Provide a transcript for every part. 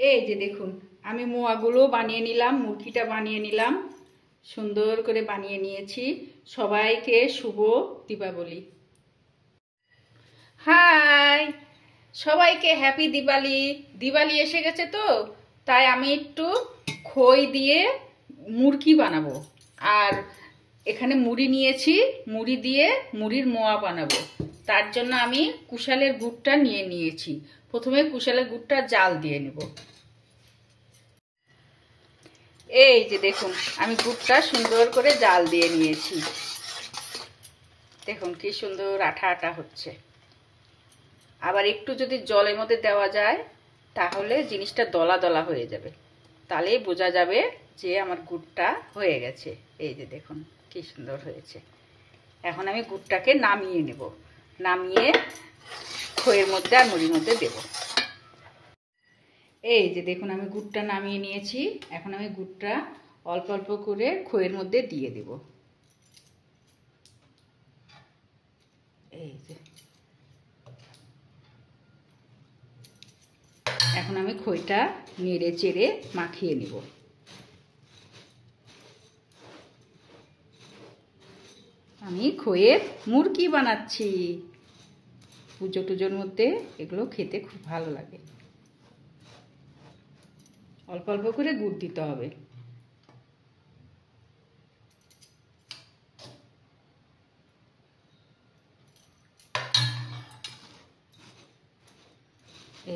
এই যে দেখুন, আমি মোয়াগুলো বানিয়ে নিলাম, মুরগিটা বানিয়ে নিলাম, সুন্দর করে বানিয়ে নিয়েছি। সবাইকে শুভ দীপাবলি। হাই, সবাইকে হ্যাপি দিওয়ালি। দিওয়ালি এসে গেছে তো, তাই আমি একটু খই দিয়ে মুরগি বানাবো। আর এখানে মুড়ি নিয়েছি, মুড়ি দিয়ে মুড়ির মোয়া বানাবো। তার জন্য আমি কুশালের গুড়টা নিয়ে নিয়েছি। প্রথমে কুশালের গুড়টা জাল দিয়ে নেব। এই যে দেখুন, আমি গুড়টা সুন্দর করে জাল দিয়ে নিয়েছি। দেখুন কি সুন্দর আঠা আঠা হচ্ছে। আবার একটু যদি জলের মধ্যে দেওয়া যায় তাহলে জিনিসটা দলা দলা হয়ে যাবে, তাহলেই বোঝা যাবে যে আমার গুড়টা হয়ে গেছে। এই যে দেখুন কি সুন্দর হয়েছে। এখন আমি গুড়টাকে নামিয়ে নেব, নামিয়ে খইয়ের মধ্যে আর মুড়ির মধ্যে দেব। এই যে দেখুন, আমি গুড়টা নামিয়ে নিয়েছি। এখন আমি গুড়টা অল্প অল্প করে খইয়ের মধ্যে দিয়ে দেব। এই যে এখন আমি খইটা নেড়ে চেড়ে মাখিয়ে নেব। আমি খইয়ের মুরগি বানাচ্ছি। পুজো টুজোর মধ্যে এগুলো খেতে খুব ভালো লাগে। অল্প অল্প করে গুড় দিতে হবে।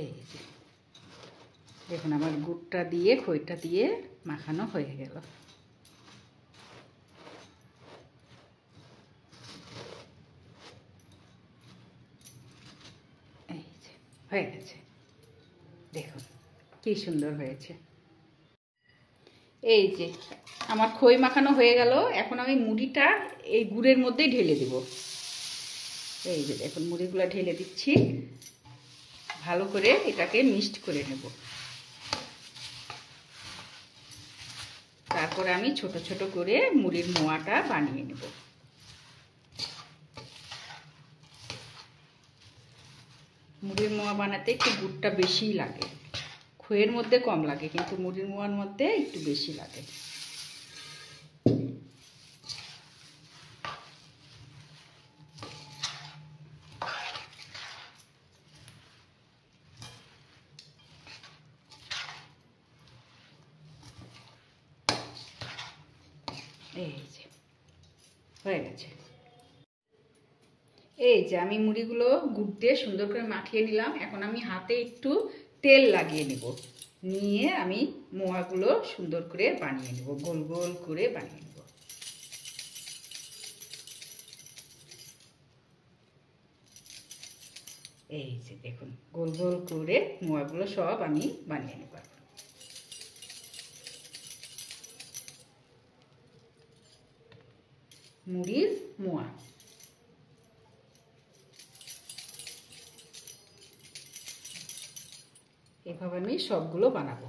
এই যে দেখুন, আমার গুড়টা দিয়ে খইটা দিয়ে মাখানো হয়ে গেল। এই যে হয়ে গেছে, দেখুন কি সুন্দর হয়েছে। এই যে আমার খই মাখানো হয়ে গেল। এখন আমি মুড়িটা এই গুড়ের মধ্যেই ঢেলে দেব। এই যে দেখুন, মুড়িগুলো ঢেলে দিচ্ছি। ভালো করে এটাকে মিক্সড করে নেব। তারপরে আমি ছোট ছোট করে মুড়ির মোয়াটা বানিয়ে নেব। মুড়ির মোয়া বানাতে একটু গুড়টা বেশিই লাগে, খইয়ের মধ্যে কম লাগে, কিন্তু মুড়ির মোয়ার মধ্যে একটু বেশি লাগে। এই যে হয়ে গেছে। এই যে আমি মুড়িগুলো গুড় দিয়ে সুন্দর করে মাখিয়ে নিলাম। এখন আমি হাতে একটু তেল লাগিয়ে নেব, নিয়ে আমি মোয়াগুলো সুন্দর করে বানিয়ে নেব, গোল গোল করে বানিয়ে নেব। এই যে দেখুন, গোল গোল করে মোয়াগুলো সব আমি বানিয়ে নেব। মুড়ির মোয়া এভাবে আমি সবগুলো বানাবো।